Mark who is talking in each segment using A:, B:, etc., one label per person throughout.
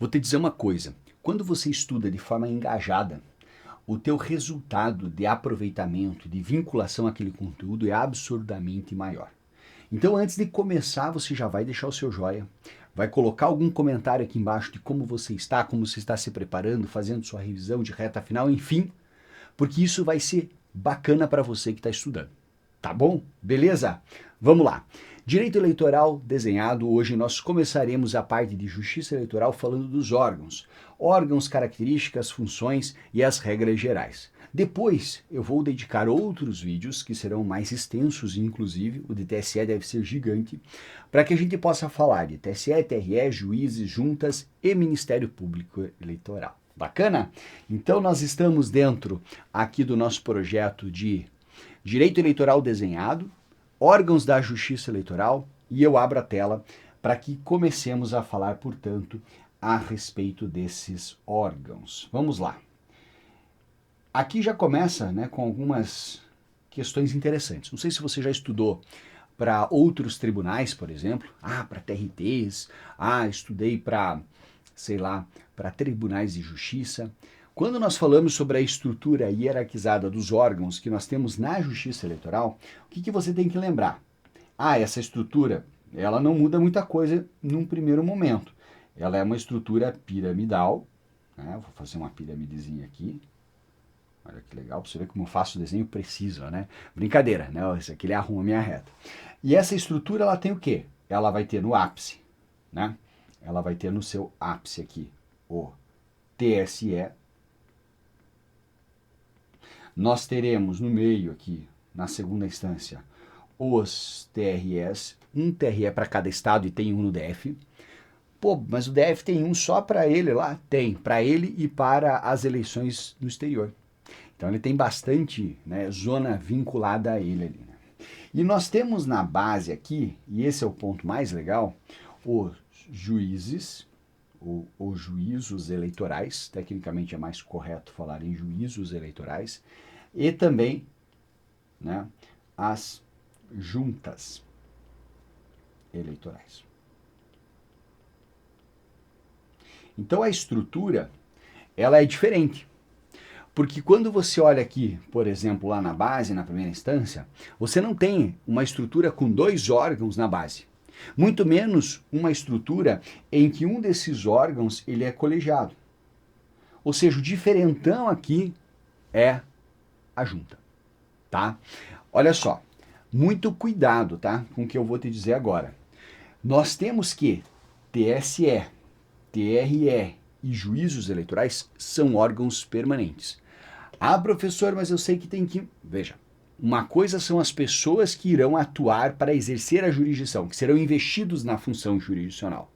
A: Vou te dizer uma coisa, quando você estuda de forma engajada, o teu resultado de aproveitamento, de vinculação àquele conteúdo é absurdamente maior. Então, antes de começar, você já vai deixar o seu joia, vai colocar algum comentário aqui embaixo de como você está se preparando, fazendo sua revisão de reta final, enfim, porque isso vai ser bacana para você que está estudando. Tá bom? Beleza? Vamos lá. Direito eleitoral desenhado. Hoje nós começaremos a parte de justiça eleitoral falando dos órgãos. Órgãos, características, funções e as regras gerais. Depois eu vou dedicar outros vídeos que serão mais extensos, inclusive o de TSE deve ser gigante, para que a gente possa falar de TSE, TRE, juízes, juntas e Ministério Público Eleitoral. Bacana? Então nós estamos dentro aqui do nosso projeto de Direito Eleitoral Desenhado, órgãos da Justiça Eleitoral, e eu abro a tela para que comecemos a falar, portanto, a respeito desses órgãos. Vamos lá. Aqui já começa, né, com algumas questões interessantes. Não sei se você já estudou para outros tribunais, por exemplo, para TRTs, estudei para, sei lá, para tribunais de justiça. Quando nós falamos sobre a estrutura hierarquizada dos órgãos que nós temos na Justiça Eleitoral, o que você tem que lembrar? Essa estrutura, ela não muda muita coisa num primeiro momento. Ela é uma estrutura piramidal, né? Vou fazer uma piramidezinha aqui. Olha que legal, para você ver como eu faço o desenho preciso, né? Brincadeira, né? Esse aqui ele arruma a minha reta. E essa estrutura, ela tem o quê? Ela vai ter no ápice, né? Ela vai ter no seu ápice aqui o TSE. Nós teremos no meio aqui, na segunda instância, os TREs, um TRE para cada estado e tem um no DF. Pô, mas o DF tem um só para ele lá? Tem, para ele e para as eleições no exterior. Então ele tem bastante, né, zona vinculada a ele ali. Né? E nós temos na base aqui, e esse é o ponto mais legal, os juízes, ou juízos eleitorais, tecnicamente é mais correto falar em juízos eleitorais, e também, né, as juntas eleitorais. Então a estrutura, ela é diferente. Porque quando você olha aqui, por exemplo, lá na base, na primeira instância, você não tem uma estrutura com dois órgãos na base. Muito menos uma estrutura em que um desses órgãos ele é colegiado. Ou seja, o diferentão aqui é a junta, tá? Olha só, muito cuidado, tá, com o que eu vou te dizer agora. Nós temos que TSE, TRE e juízos eleitorais são órgãos permanentes. Professor, mas eu sei que tem que... Veja, uma coisa são as pessoas que irão atuar para exercer a jurisdição, que serão investidos na função jurisdicional.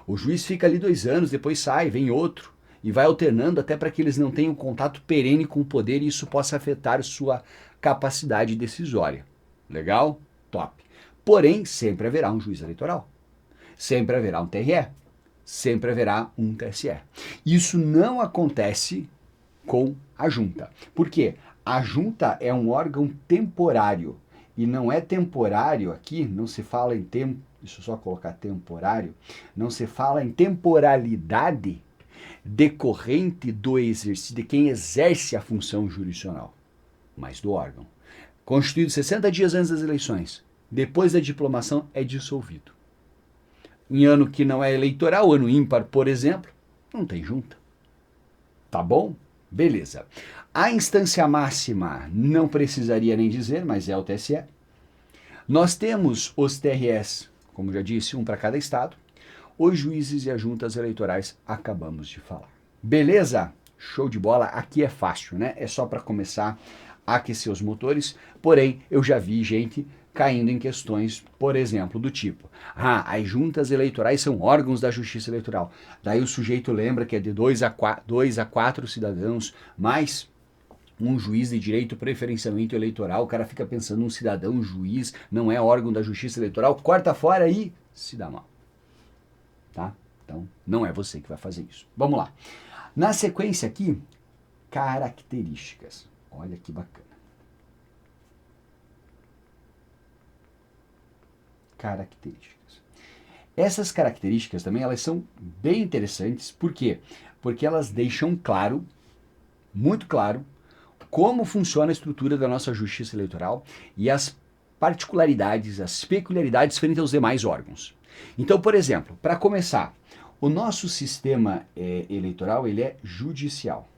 A: O juiz fica ali 2 anos, depois sai, vem outro, e vai alternando até para que eles não tenham contato perene com o poder e isso possa afetar sua capacidade decisória. Legal? Top. Porém, sempre haverá um juiz eleitoral. Sempre haverá um TRE. Sempre haverá um TSE. Isso não acontece com a junta. Por quê? A junta é um órgão temporário. E não é temporário aqui, não se fala em tempo, deixa eu só colocar temporário, não se fala em temporalidade decorrente do exercício, de quem exerce a função jurisdicional, mas do órgão. Constituído 60 dias antes das eleições, depois da diplomação é dissolvido. Em ano que não é eleitoral, ano ímpar, por exemplo, não tem junta. Tá bom? Beleza. A instância máxima não precisaria nem dizer, mas é o TSE. Nós temos os TREs, como já disse, um para cada estado. Os juízes e as juntas eleitorais acabamos de falar. Beleza? Show de bola. Aqui é fácil, né? É só para começar a aquecer os motores. Porém, eu já vi gente caindo em questões, por exemplo, do tipo: as juntas eleitorais são órgãos da justiça eleitoral. Daí o sujeito lembra que é de 2 a 4 cidadãos, mais um juiz de direito preferenciamento eleitoral. O cara fica pensando, um cidadão, um juiz, não é órgão da justiça eleitoral, corta fora e se dá mal. Tá? Então, não é você que vai fazer isso. Vamos lá. Na sequência aqui, características. Olha que bacana. Características. Essas características também elas são bem interessantes, por quê? Porque elas deixam claro, muito claro, como funciona a estrutura da nossa justiça eleitoral e as particularidades, as peculiaridades frente aos demais órgãos. Então, por exemplo, para começar, o nosso sistema eleitoral ele é judicial.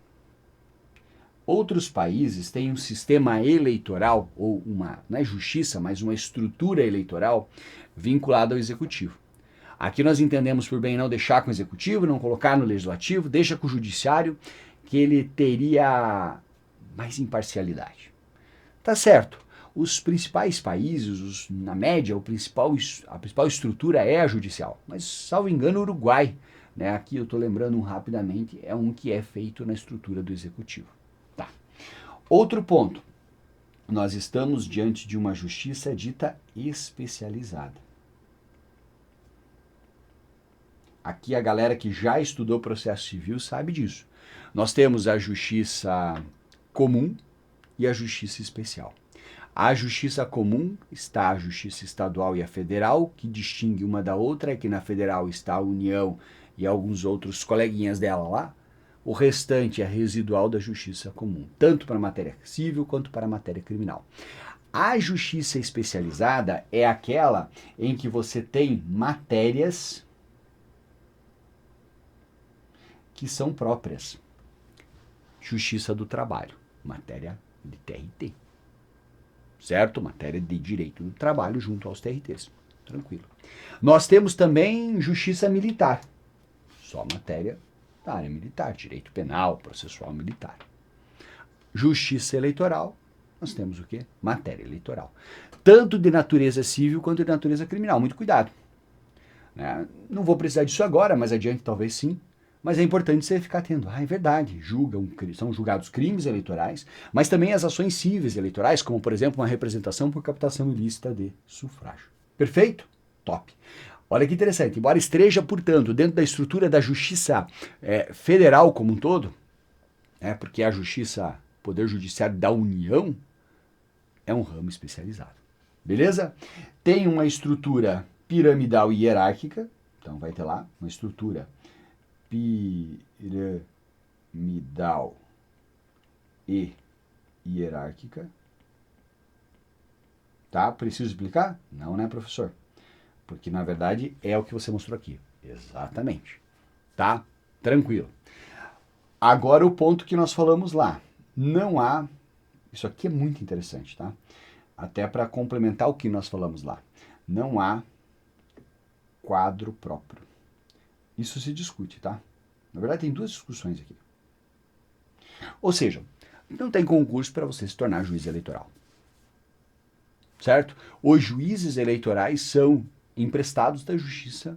A: Outros países têm um sistema eleitoral, ou uma, não é justiça, mas uma estrutura eleitoral vinculada ao executivo. Aqui nós entendemos por bem não deixar com o executivo, não colocar no legislativo, deixa com o judiciário, que ele teria mais imparcialidade. Tá certo. Os principais países, na média, a principal estrutura é a judicial. Mas, salvo engano, o Uruguai, né, aqui eu estou lembrando rapidamente, é um que é feito na estrutura do executivo. Tá. Outro ponto. Nós estamos diante de uma justiça dita especializada. Aqui a galera que já estudou processo civil sabe disso. Nós temos a justiça comum e a justiça especial. A justiça comum está a justiça estadual e a federal, que distingue uma da outra, é que na federal está a União e alguns outros coleguinhas dela lá. O restante é residual da justiça comum, tanto para a matéria civil quanto para a matéria criminal. A justiça especializada é aquela em que você tem matérias que são próprias. Justiça do trabalho, matéria de TRT. Certo? Matéria de direito do trabalho junto aos TRTs. Tranquilo. Nós temos também justiça militar. Só matéria da área militar, direito penal, processual militar. Justiça eleitoral, nós temos o quê? Matéria eleitoral. Tanto de natureza civil quanto de natureza criminal. Muito cuidado. Né? Não vou precisar disso agora, mas adiante talvez sim. Mas é importante você ficar atento. É verdade, são julgados crimes eleitorais, mas também as ações cíveis eleitorais, como, por exemplo, uma representação por captação ilícita de sufrágio. Perfeito? Top. Olha que interessante. Embora esteja, portanto, dentro da estrutura da justiça federal como um todo, porque a justiça, poder judiciário da União, é um ramo especializado. Beleza? Tem uma estrutura piramidal e hierárquica, então vai ter lá uma estrutura piramidal e hierárquica. Tá? Preciso explicar? Não, né, professor? Porque, na verdade, é o que você mostrou aqui. Exatamente. Tá? Tranquilo. Agora, o ponto que nós falamos lá. Não há... Isso aqui é muito interessante, tá? Até para complementar o que nós falamos lá. Não há quadro próprio. Isso se discute, tá? Na verdade, tem duas discussões aqui. Ou seja, não tem concurso para você se tornar juiz eleitoral. Certo? Os juízes eleitorais são emprestados da justiça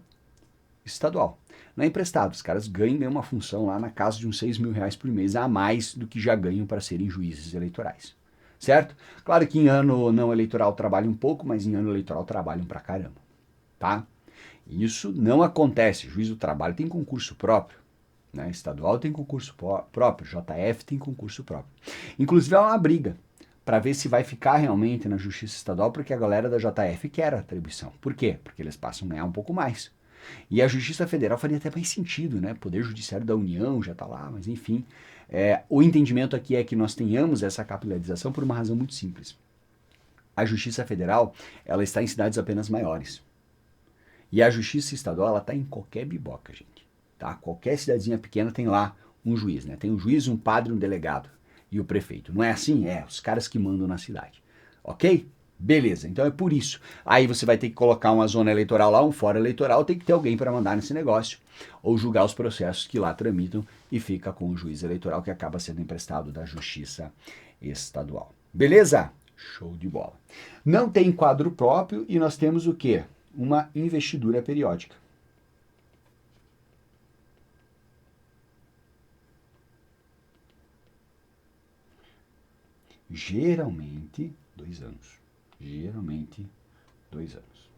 A: estadual. Não é emprestado, os caras ganham uma função lá na casa de uns 6 mil reais por mês, a mais do que já ganham para serem juízes eleitorais. Certo? Claro que em ano não eleitoral trabalham um pouco, mas em ano eleitoral trabalham pra caramba. Tá? Isso não acontece. Juiz do trabalho tem concurso próprio, né? Estadual tem concurso próprio, JF tem concurso próprio. Inclusive é uma briga para ver se vai ficar realmente na justiça estadual, porque a galera da JF quer a atribuição. Por quê? Porque eles passam a ganhar um pouco mais. E a justiça federal faria até mais sentido, né? Poder judiciário da União já está lá, mas enfim. O entendimento aqui é que nós tenhamos essa capilarização por uma razão muito simples. A justiça federal, ela está em cidades apenas maiores. E a justiça estadual, ela está em qualquer biboca, gente. Tá? Qualquer cidadezinha pequena tem lá um juiz, né? Tem um juiz, um padre, um delegado e o prefeito. Não é assim? É, os caras que mandam na cidade. Ok? Beleza, então é por isso. Aí você vai ter que colocar uma zona eleitoral lá, um fórum eleitoral, tem que ter alguém para mandar nesse negócio, ou julgar os processos que lá tramitam e fica com o juiz eleitoral que acaba sendo emprestado da justiça estadual. Beleza? Show de bola. Não tem quadro próprio e nós temos o quê? Uma investidura periódica. Geralmente, 2 anos. Geralmente, 2 anos.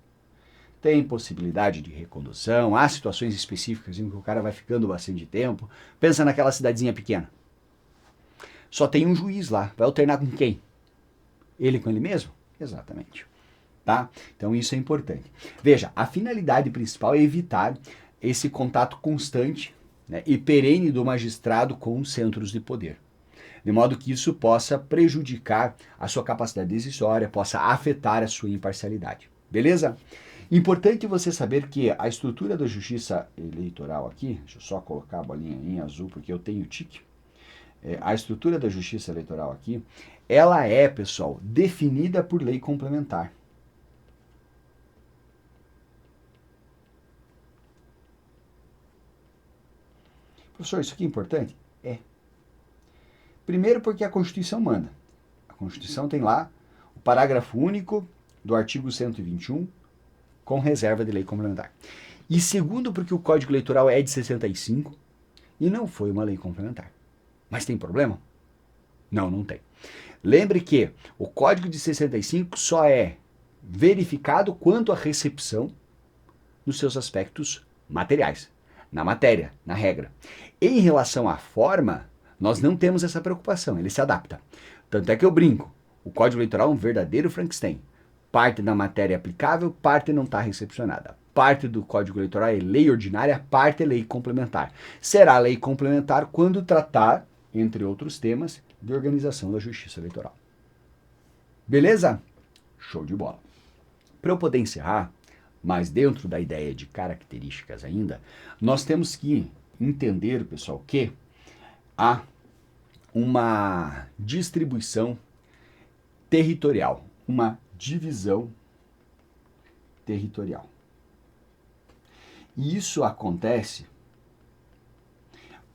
A: Tem possibilidade de recondução, há situações específicas em que o cara vai ficando bastante tempo. Pensa naquela cidadezinha pequena. Só tem um juiz lá. Vai alternar com quem? Ele com ele mesmo? Exatamente. tá? Então isso é importante. Veja, a finalidade principal é evitar esse contato constante, né, e perene do magistrado com os centros de poder, de modo que isso possa prejudicar a sua capacidade decisória, possa afetar a sua imparcialidade. Beleza? Importante você saber que a estrutura da justiça eleitoral aqui, deixa eu só colocar a bolinha em azul porque eu tenho tique, a estrutura da justiça eleitoral aqui, ela é, pessoal, definida por lei complementar. Professor, isso aqui é importante? É. Primeiro porque a Constituição manda. A Constituição tem lá o parágrafo único do artigo 121, com reserva de lei complementar. E segundo porque o Código Eleitoral é de 65 e não foi uma lei complementar. Mas tem problema? Não, não tem. Lembre que o Código de 65 só é verificado quanto à recepção nos seus aspectos materiais, na matéria, na regra. Em relação à forma, nós não temos essa preocupação, ele se adapta. Tanto é que eu brinco, o Código Eleitoral é um verdadeiro Frankenstein. Parte da matéria é aplicável, parte não está recepcionada. Parte do Código Eleitoral é lei ordinária, parte é lei complementar. Será lei complementar quando tratar, entre outros temas, de organização da justiça eleitoral. Beleza? Show de bola. Para eu poder encerrar, mas dentro da ideia de características ainda, nós temos que entender, pessoal, que há uma distribuição territorial, uma divisão territorial. E isso acontece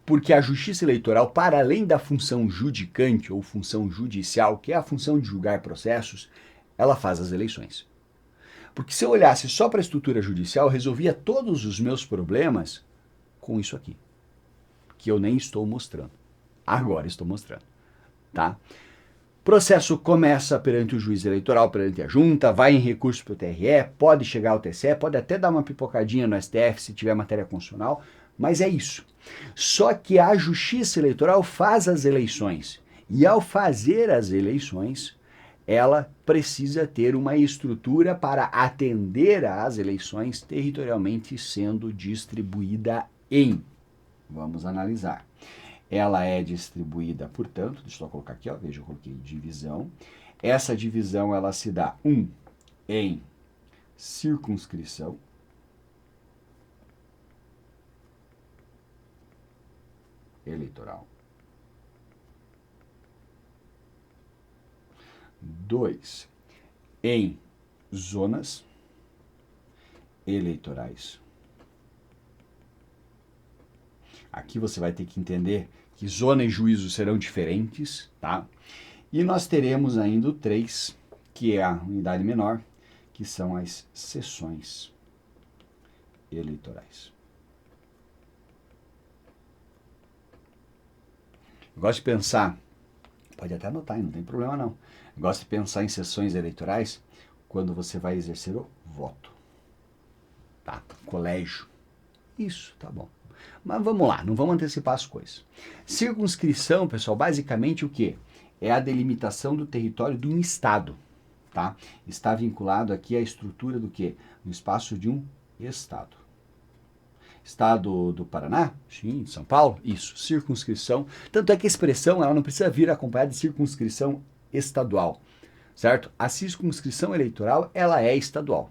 A: porque a justiça eleitoral, para além da função judicante ou função judicial, que é a função de julgar processos, ela faz as eleições. Porque se eu olhasse só para a estrutura judicial, eu resolvia todos os meus problemas com isso aqui, que eu nem estou mostrando. Agora estou mostrando, tá? Processo começa perante o juiz eleitoral, perante a junta, vai em recurso para o TRE, pode chegar ao TCE, pode até dar uma pipocadinha no STF se tiver matéria constitucional, mas é isso. Só que a justiça eleitoral faz as eleições, e ao fazer as eleições, ela precisa ter uma estrutura para atender às eleições territorialmente sendo distribuída em. Vamos analisar. Ela é distribuída, portanto, deixa eu só colocar aqui, ó, veja, eu coloquei divisão. Essa divisão, ela se dá, em circunscrição. Eleitoral. 2, em zonas eleitorais. Aqui você vai ter que entender que zona e juízo serão diferentes, tá? E nós teremos ainda o 3, que é a unidade menor, que são as sessões eleitorais. Eu gosto de pensar, pode até anotar, não tem problema não. Eu gosto de pensar em sessões eleitorais quando você vai exercer o voto. Tá? Colégio. Isso, tá bom. Mas vamos lá, não vamos antecipar as coisas. Circunscrição, pessoal, basicamente o quê? É a delimitação do território de um estado, tá? Está vinculado aqui à estrutura do quê? No espaço de um estado. Estado do Paraná? Sim. São Paulo? Isso, circunscrição. Tanto é que a expressão ela não precisa vir acompanhada de circunscrição estadual, certo? A circunscrição eleitoral, ela é estadual,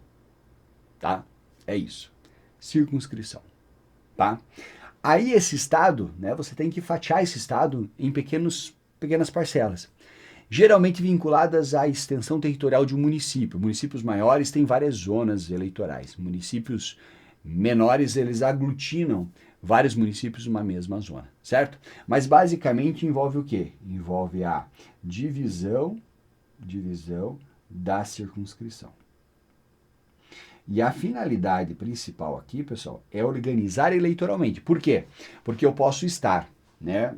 A: tá? É isso, circunscrição, tá? Aí esse estado, né, você tem que fatiar esse estado em pequenas parcelas, geralmente vinculadas à extensão territorial de um município. Municípios maiores têm várias zonas eleitorais. Municípios menores, eles aglutinam vários municípios numa mesma zona, certo? Mas basicamente envolve o quê? Envolve a divisão da circunscrição. E a finalidade principal aqui, pessoal, é organizar eleitoralmente. Por quê? Porque eu posso estar, né,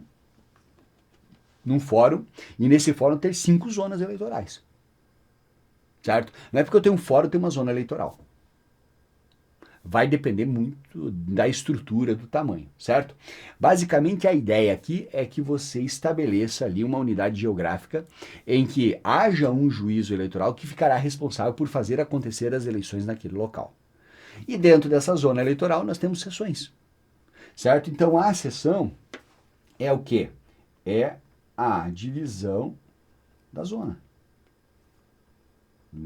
A: num fórum e nesse fórum ter 5 zonas eleitorais, certo? Não é porque eu tenho um fórum, eu tenho uma zona eleitoral. vai depender muito da estrutura, do tamanho, certo? Basicamente, a ideia aqui é que você estabeleça ali uma unidade geográfica em que haja um juízo eleitoral que ficará responsável por fazer acontecer as eleições naquele local. E dentro dessa zona eleitoral nós temos sessões, certo? Então a sessão é o quê? É a divisão da zona.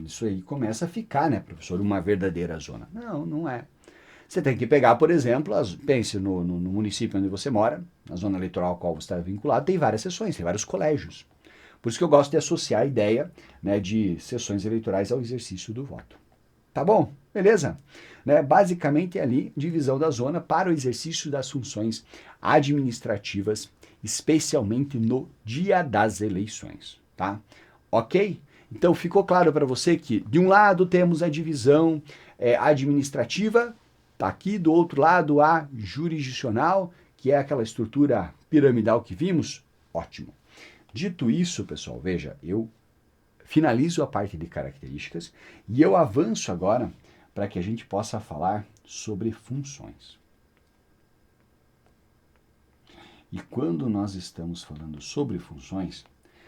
A: Isso aí começa a ficar, né, professor, uma verdadeira zona. Não, não é. Você tem que pegar, por exemplo, pense no município onde você mora, na zona eleitoral ao qual você está vinculado, tem várias seções, tem vários colégios. Por isso que eu gosto de associar a ideia, né, de sessões eleitorais ao exercício do voto. Tá bom? Beleza? Né? Basicamente é ali divisão da zona para o exercício das funções administrativas, especialmente no dia das eleições. Tá? Ok? Então ficou claro para você que de um lado temos a divisão administrativa, tá aqui, do outro lado a jurisdicional, que é aquela estrutura piramidal que vimos? Ótimo. Dito isso, pessoal, veja, eu finalizo a parte de características e eu avanço agora para que a gente possa falar sobre funções. E quando nós estamos falando sobre funções,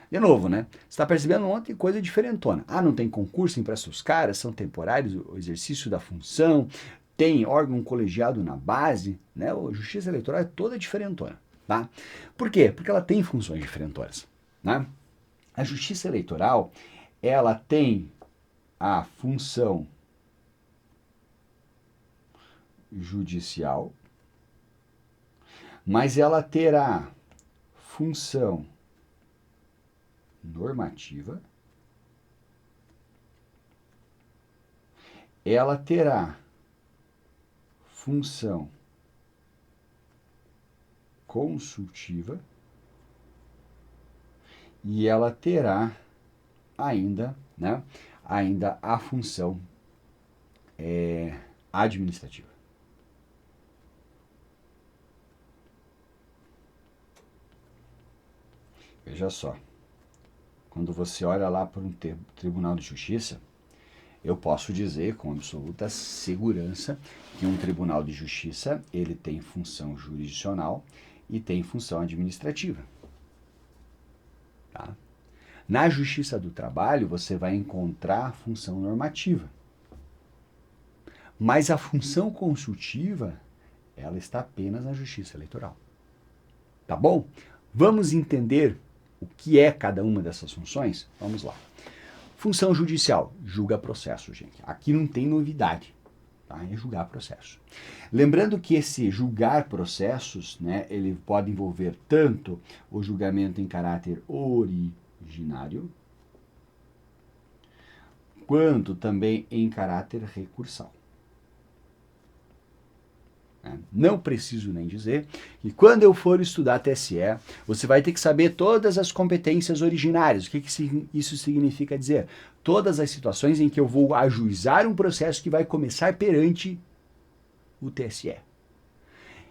A: de novo, né? Você está percebendo um monte de coisa diferentona. Ah, não tem concurso, empresta os caras, são temporários, o exercício da função, tem órgão colegiado na base, né? A justiça eleitoral é toda diferentona, tá? Por quê? Porque ela tem funções diferentonas, né? A justiça eleitoral, ela tem a função judicial, mas ela terá função normativa, ela terá função consultiva e ela terá ainda, né, ainda a função administrativa. Veja só, quando você olha lá para um Tribunal de Justiça, eu posso dizer com absoluta segurança que um Tribunal de Justiça ele tem função jurisdicional e tem função administrativa. Tá? Na Justiça do Trabalho, você vai encontrar a função normativa. Mas a função consultiva, ela está apenas na Justiça Eleitoral. Tá bom? Vamos entender o que é cada uma dessas funções? Vamos lá. Função judicial, julga processo, gente. Aqui não tem novidade, tá? É julgar processo. Lembrando que esse julgar processos, né, ele pode envolver tanto o julgamento em caráter originário, quanto também em caráter recursal. Não preciso nem dizer que quando eu for estudar TSE, você vai ter que saber todas as competências originárias. O que isso significa dizer? Todas as situações em que eu vou ajuizar um processo que vai começar perante o TSE.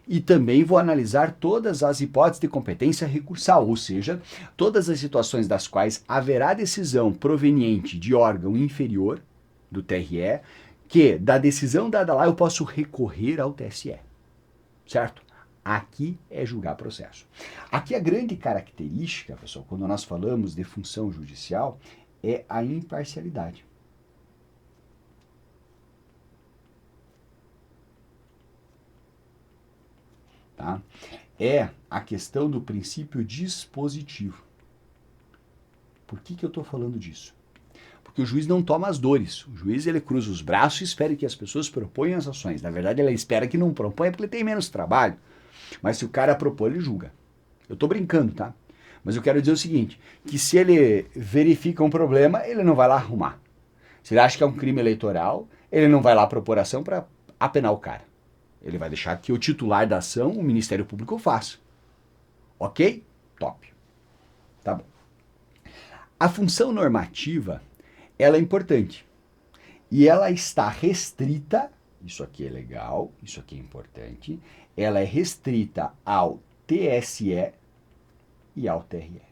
A: E também vou analisar todas as hipóteses de competência recursal, ou seja, todas as situações das quais haverá decisão proveniente de órgão inferior do TRE, que da decisão dada lá eu posso recorrer ao TSE. Certo? Aqui é julgar processo. Aqui a grande característica, pessoal, quando nós falamos de função judicial, é a imparcialidade. Tá? É a questão do princípio dispositivo. Por que eu estou falando disso? Porque o juiz não toma as dores. O juiz ele cruza os braços e espera que as pessoas proponham as ações. Na verdade, ele espera que não proponha porque ele tem menos trabalho. Mas se o cara propor, ele julga. Eu estou brincando, tá? Mas eu quero dizer o seguinte, que se ele verifica um problema, ele não vai lá arrumar. Se ele acha que é um crime eleitoral, ele não vai lá propor ação para apenar o cara. Ele vai deixar que o titular da ação, o Ministério Público, faça. Ok? Top. Tá bom. A função normativa, ela é importante. E ela está restrita, isso aqui é legal, isso aqui é importante, ela é restrita ao TSE e ao TRE.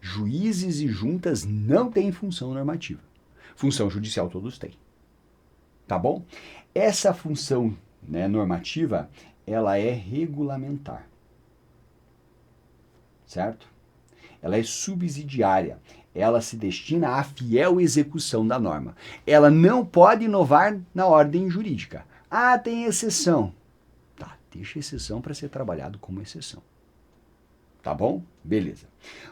A: Juízes e juntas não têm função normativa. Função judicial todos têm. tá bom? Essa função, né, normativa, ela é regulamentar, certo? Ela é subsidiária, ela se destina à fiel execução da norma. Ela não pode inovar na ordem jurídica. Ah, tem exceção. Tá, deixa exceção para ser trabalhado como exceção. Tá bom? Beleza.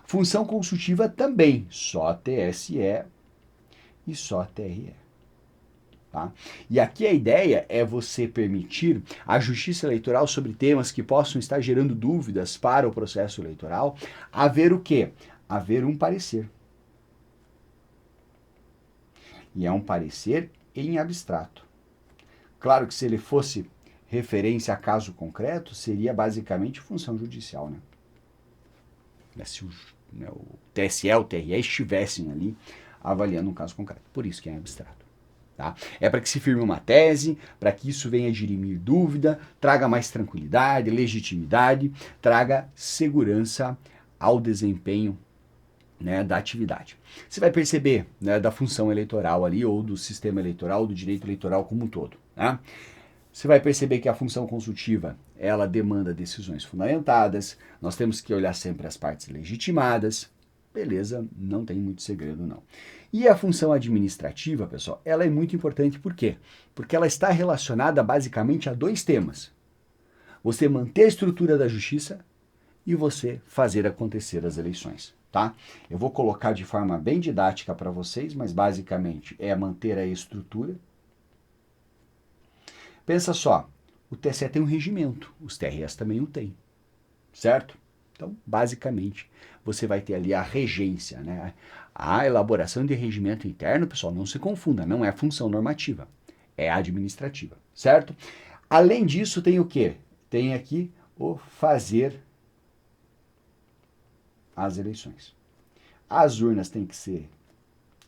A: Função consultiva também, só TSE e só TRE. Tá? E aqui a ideia é você permitir a justiça eleitoral sobre temas que possam estar gerando dúvidas para o processo eleitoral, haver o quê? Haver um parecer. E é um parecer em abstrato. Claro que se ele fosse referência a caso concreto, seria basicamente função judicial, né? Se o TSE ou o TRE estivessem ali avaliando um caso concreto. Por isso que é em abstrato. Tá? É para que se firme uma tese, para que isso venha dirimir dúvida, traga mais tranquilidade, legitimidade, traga segurança ao desempenho, né, da atividade. Você vai perceber, né, da função eleitoral ali, ou do sistema eleitoral, do direito eleitoral como um todo. Né? Você vai perceber que a função consultiva, ela demanda decisões fundamentadas, nós temos que olhar sempre as partes legitimadas, beleza, não tem muito segredo não. E a função administrativa, pessoal, ela é muito importante, por quê? Porque ela está relacionada basicamente a dois temas. Você manter a estrutura da justiça e você fazer acontecer as eleições, tá? Eu vou colocar de forma bem didática para vocês, mas basicamente é manter a estrutura. Pensa só, o TSE tem um regimento, os TRS também o têm, certo? Então, basicamente, você vai ter ali a regência, né? A elaboração de regimento interno, pessoal, não se confunda, não é função normativa, é administrativa, certo? Além disso, tem o quê? Tem aqui o fazer as eleições. As urnas têm que ser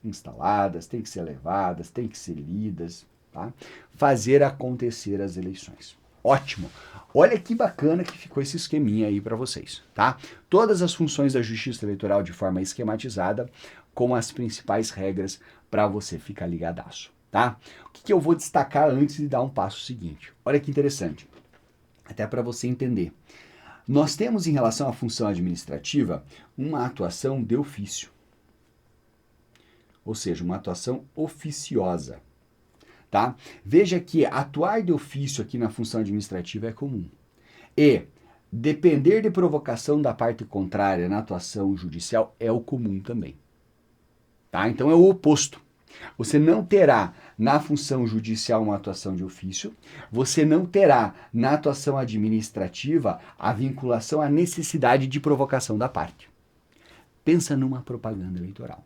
A: instaladas, têm que ser levadas, têm que ser lidas, tá? Fazer acontecer as eleições. Ótimo! Olha que bacana que ficou esse esqueminha aí para vocês, tá? Todas as funções da Justiça Eleitoral de forma esquematizada, com as principais regras para você ficar ligadaço, tá? O que eu vou destacar antes de dar um passo seguinte? Olha que interessante, até para você entender. Nós temos em relação à função administrativa uma atuação de ofício, ou seja, uma atuação oficiosa. Tá? Veja que atuar de ofício aqui na função administrativa é comum. E depender de provocação da parte contrária na atuação judicial é o comum também. Tá? Então é o oposto. Você não terá na função judicial uma atuação de ofício, você não terá na atuação administrativa a vinculação à necessidade de provocação da parte. Pensa numa propaganda eleitoral.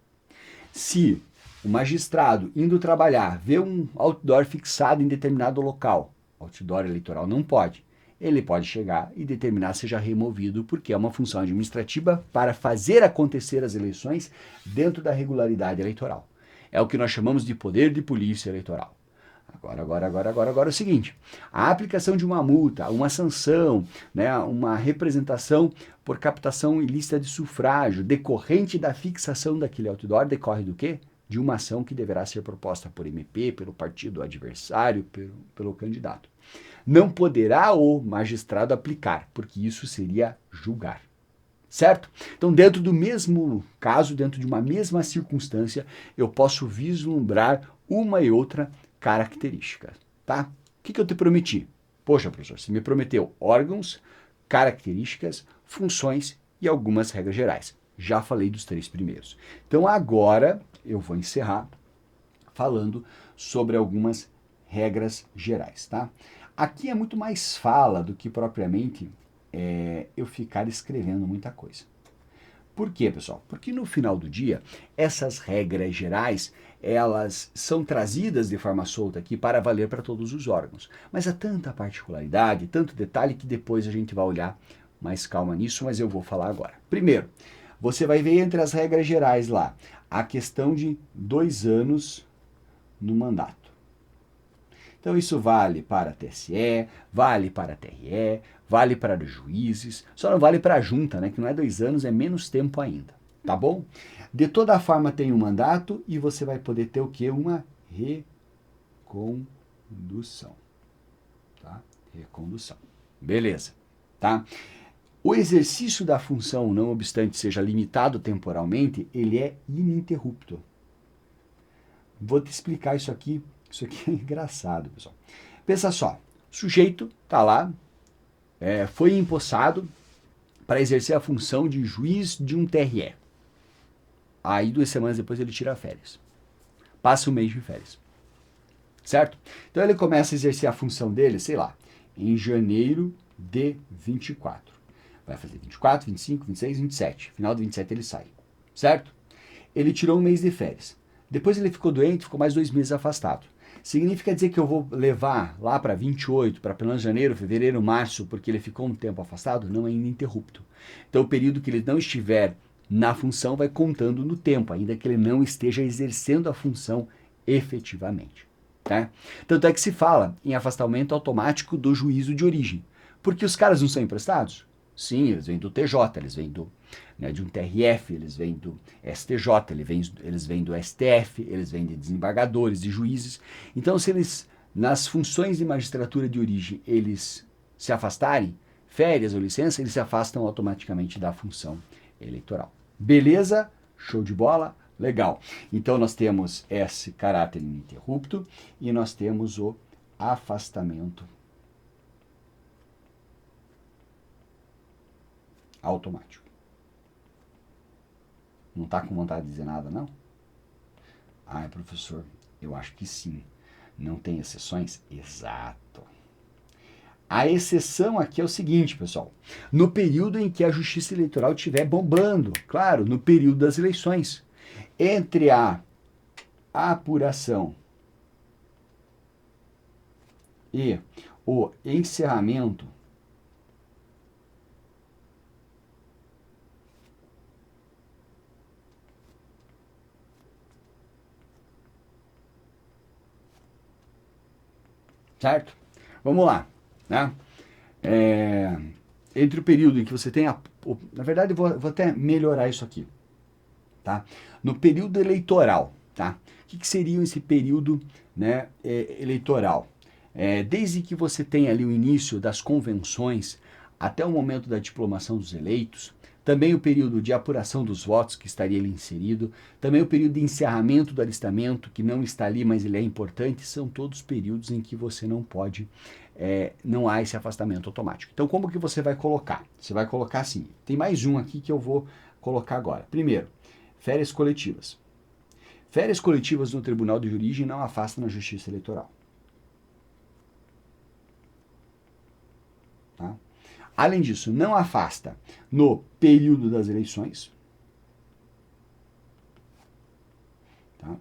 A: Se o magistrado, indo trabalhar, vê um outdoor fixado em determinado local, outdoor eleitoral não pode, ele pode chegar e determinar seja removido, porque é uma função administrativa para fazer acontecer as eleições dentro da regularidade eleitoral. É o que nós chamamos de poder de polícia eleitoral. Agora é o seguinte, a aplicação de uma multa, uma sanção, né, uma representação por captação ilícita de sufrágio decorrente da fixação daquele outdoor decorre do quê? De uma ação que deverá ser proposta por MP, pelo partido adversário, pelo candidato. Não poderá o magistrado aplicar, porque isso seria julgar. Certo? Então, dentro do mesmo caso, dentro de uma mesma circunstância, eu posso vislumbrar uma e outra característica. Tá? O que eu te prometi? Poxa, professor, você me prometeu órgãos, características, funções e algumas regras gerais. Já falei dos 3 primeiros. Então, agora eu vou encerrar falando sobre algumas regras gerais, tá? Aqui é muito mais fala do que propriamente eu ficar escrevendo muita coisa. Por quê, pessoal? Porque no final do dia, essas regras gerais, elas são trazidas de forma solta aqui para valer para todos os órgãos. Mas há tanta particularidade, tanto detalhe, que depois a gente vai olhar mais calma nisso, mas eu vou falar agora. Primeiro, você vai ver entre as regras gerais lá a questão de 2 anos no mandato. Então isso vale para a TSE, vale para a TRE, vale para os juízes, só não vale para a junta, né, que não é 2 anos, é menos tempo ainda, tá bom? De toda forma tem um mandato e você vai poder ter o quê? Uma recondução. Tá? Recondução. Beleza. Tá? O exercício da função, não obstante seja limitado temporalmente, ele é ininterrupto. Vou te explicar isso aqui. Isso aqui é engraçado, pessoal. Pensa só. O sujeito está lá, foi empossado para exercer a função de juiz de um TRE. Aí 2 semanas depois ele tira férias. Passa um mês de férias. Certo? Então ele começa a exercer a função dele, sei lá, em janeiro de 24. Vai fazer 24, 25, 26, 27. Final de 27 ele sai. Certo? Ele tirou um mês de férias. Depois ele ficou doente, ficou mais 2 meses afastado. Significa dizer que eu vou levar lá para 28, para pelo menos janeiro, fevereiro, março, porque ele ficou um tempo afastado? Não, é ininterrupto. Então o período que ele não estiver na função vai contando no tempo, ainda que ele não esteja exercendo a função efetivamente. Né? Tanto é que se fala em afastamento automático do juízo de origem. Porque os caras não são emprestados? Sim, eles vêm do TJ, eles vêm de um TRF, eles vêm do STJ, eles vêm do STF, eles vêm de desembargadores, de juízes. Então, se eles, nas funções de magistratura de origem, eles se afastarem, férias ou licença, eles se afastam automaticamente da função eleitoral. Beleza? Show de bola? Legal. Então, nós temos esse caráter ininterrupto e nós temos o afastamento automático. Não está com vontade de dizer nada, não? Ai, professor, eu acho que sim. Não tem exceções? Exato. A exceção aqui é o seguinte, pessoal. No período em que a justiça eleitoral estiver bombando, claro, no período das eleições, entre a apuração e o encerramento certo? Vamos lá, né? Entre o período em que você tem na verdade, eu vou até melhorar isso aqui, tá? No período eleitoral, tá? O que seria esse período, né, eleitoral? Desde que você tem ali o início das convenções até o momento da diplomação dos eleitos, também o período de apuração dos votos, que estaria ali inserido, também o período de encerramento do alistamento, que não está ali, mas ele é importante, são todos períodos em que você não pode, não há esse afastamento automático. Então, como que você vai colocar? Você vai colocar assim, tem mais um aqui que eu vou colocar agora. Primeiro, férias coletivas. Férias coletivas no Tribunal de Origem não afastam na Justiça Eleitoral. Tá? Além disso, não afasta no período das eleições. Tá?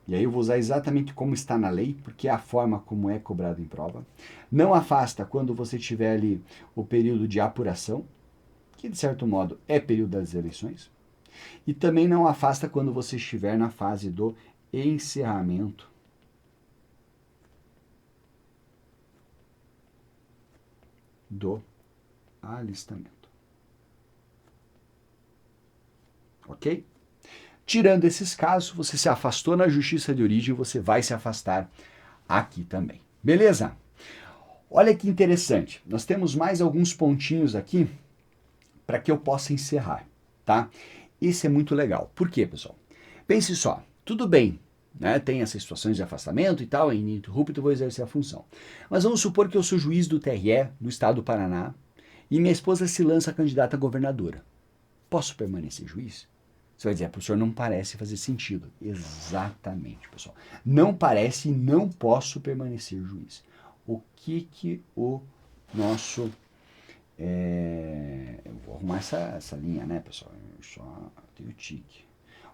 A: E aí eu vou usar exatamente como está na lei, porque é a forma como é cobrado em prova. Não afasta quando você tiver ali o período de apuração, que de certo modo é período das eleições. E também não afasta quando você estiver na fase do encerramento do alistamento. Ok? Tirando esses casos, você se afastou na justiça de origem, você vai se afastar aqui também. Beleza? Olha que interessante. Nós temos mais alguns pontinhos aqui para que eu possa encerrar, tá? Isso é muito legal. Por quê, pessoal? Pense só, tudo bem, né? Tem essas situações de afastamento e tal, é ininterrupto, eu vou exercer a função. Mas vamos supor que eu sou juiz do TRE do estado do Paraná e minha esposa se lança candidata a governadora. Posso permanecer juiz? Você vai dizer, professor, não parece fazer sentido. Exatamente, pessoal. Não parece e não posso permanecer juiz. O que o nosso... eu vou arrumar essa linha, né, pessoal? Eu só tenho tique.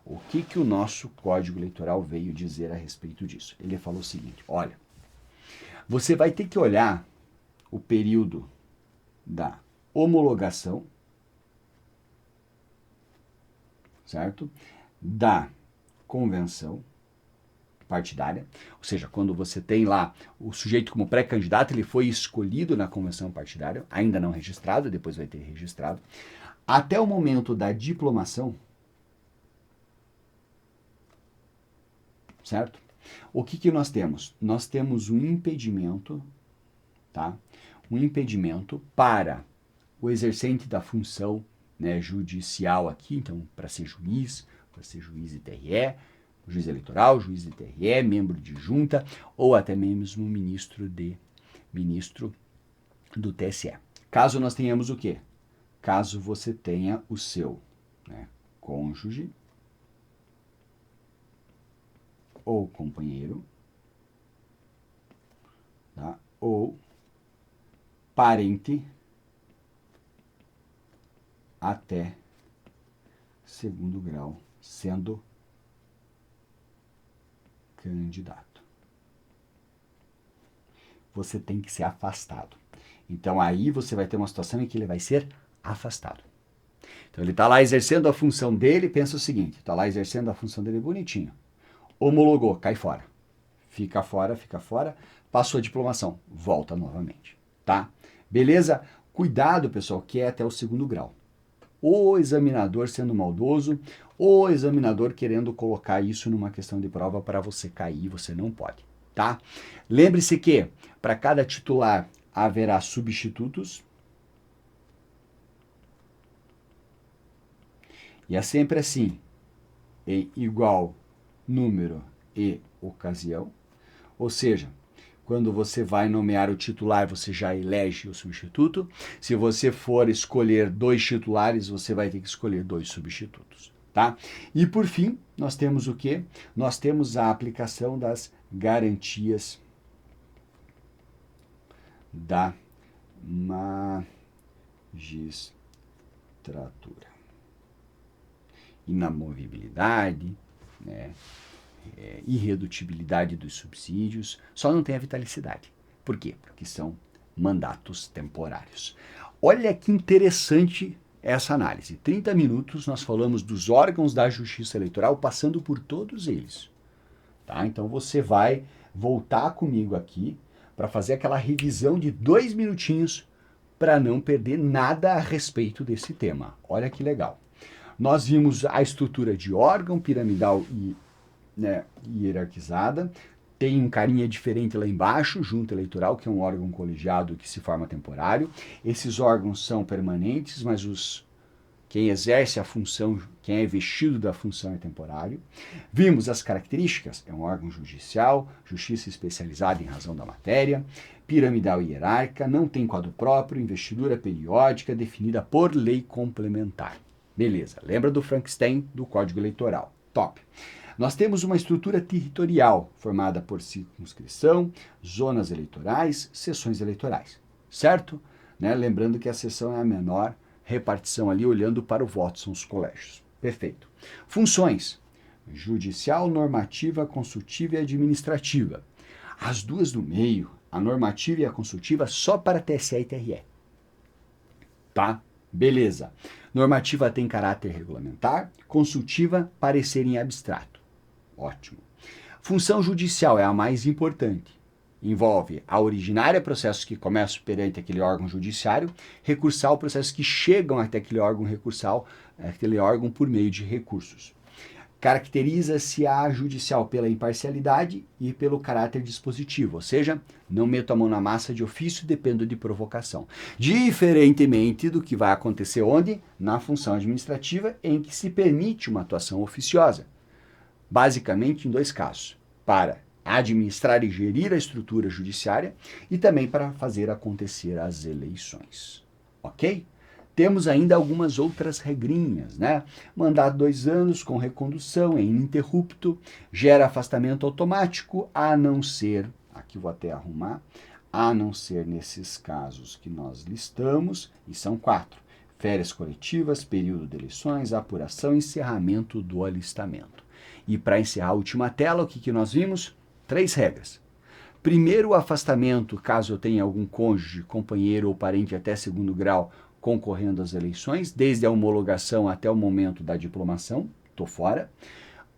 A: O que o nosso Código Eleitoral veio dizer a respeito disso? Ele falou o seguinte, olha, você vai ter que olhar o período da homologação, certo? Da convenção partidária, ou seja, quando você tem lá o sujeito como pré-candidato, ele foi escolhido na convenção partidária, ainda não registrado, depois vai ter registrado, até o momento da diplomação, certo? o que nós temos? Nós temos um impedimento, tá? Um impedimento para o exercente da função, né, judicial aqui, então, para ser juiz de TRE, juiz eleitoral, juiz de TRE, membro de junta, ou até mesmo ministro do TSE. Caso nós tenhamos o quê? Caso você tenha o seu, né, cônjuge ou companheiro, tá? Ou parente até segundo grau, sendo candidato. Você tem que ser afastado. Então aí você vai ter uma situação em que ele vai ser afastado. Então ele está lá exercendo a função dele, pensa o seguinte, está lá exercendo a função dele bonitinho. Homologou, cai fora. Fica fora, passou a diplomação, volta novamente, tá? Beleza? Cuidado, pessoal, que é até o segundo grau. O examinador sendo maldoso, o examinador querendo colocar isso numa questão de prova para você cair, você não pode, tá? Lembre-se que para cada titular haverá substitutos. E é sempre assim, em igual número e ocasião. Ou seja, quando você vai nomear o titular, você já elege o substituto. Se você for escolher 2 titulares, você vai ter que escolher 2 substitutos, tá? E por fim, nós temos o quê? Nós temos a aplicação das garantias da magistratura. Inamovibilidade, né? Irredutibilidade dos subsídios, só não tem a vitalicidade. Por quê? Porque são mandatos temporários. Olha que interessante essa análise. 30 minutos nós falamos dos órgãos da Justiça Eleitoral, passando por todos eles. Tá? Então você vai voltar comigo aqui para fazer aquela revisão de 2 minutinhos para não perder nada a respeito desse tema. Olha que legal. Nós vimos a estrutura de órgão piramidal e, né, hierarquizada. Tem um carinha diferente lá embaixo, junta eleitoral, que é um órgão colegiado que se forma temporário. Esses órgãos são permanentes, mas quem exerce a função, quem é vestido da função é temporário. Vimos as características, é um órgão judicial, justiça especializada em razão da matéria, piramidal e hierárquica, não tem quadro próprio, investidura periódica definida por lei complementar. Beleza, lembra do Frankenstein do Código Eleitoral. Top. Nós temos uma estrutura territorial formada por circunscrição, zonas eleitorais, seções eleitorais, certo? Né? Lembrando que a seção é a menor repartição ali, olhando para o voto, são os colégios. Perfeito. Funções: judicial, normativa, consultiva e administrativa. As duas do meio, a normativa e a consultiva, só para TSE e TRE. Tá? Beleza. Normativa tem caráter regulamentar, consultiva, parecer em abstrato. Ótimo. Função judicial é a mais importante. Envolve a originária, processos que começam perante aquele órgão judiciário, recursal, processos que chegam até aquele órgão recursal, aquele órgão por meio de recursos. Caracteriza-se a judicial pela imparcialidade e pelo caráter dispositivo, ou seja, não meto a mão na massa de ofício, dependo de provocação. Diferentemente do que vai acontecer onde? Na função administrativa, em que se permite uma atuação oficiosa. Basicamente em 2 casos: para administrar e gerir a estrutura judiciária e também para fazer acontecer as eleições. Ok? Temos ainda algumas outras regrinhas, né? Mandato 2 anos com recondução, é ininterrupto, gera afastamento automático, a não ser, aqui vou até arrumar, a não ser nesses casos que nós listamos, e são 4. Férias coletivas, período de eleições, apuração e encerramento do alistamento. E para encerrar a última tela, o que nós vimos? 3 regras. Primeiro, o afastamento, caso eu tenha algum cônjuge, companheiro ou parente até segundo grau concorrendo às eleições, desde a homologação até o momento da diplomação, estou fora.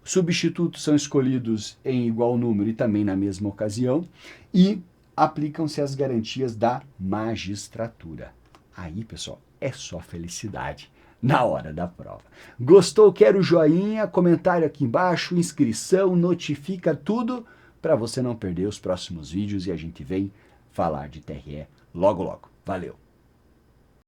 A: Substitutos são escolhidos em igual número e também na mesma ocasião, e aplicam-se as garantias da magistratura. Aí, pessoal, é só felicidade na hora da prova. Gostou? Quero joinha, comentário aqui embaixo, inscrição, notifica tudo, para você não perder os próximos vídeos e a gente vem falar de TRE logo logo. Valeu!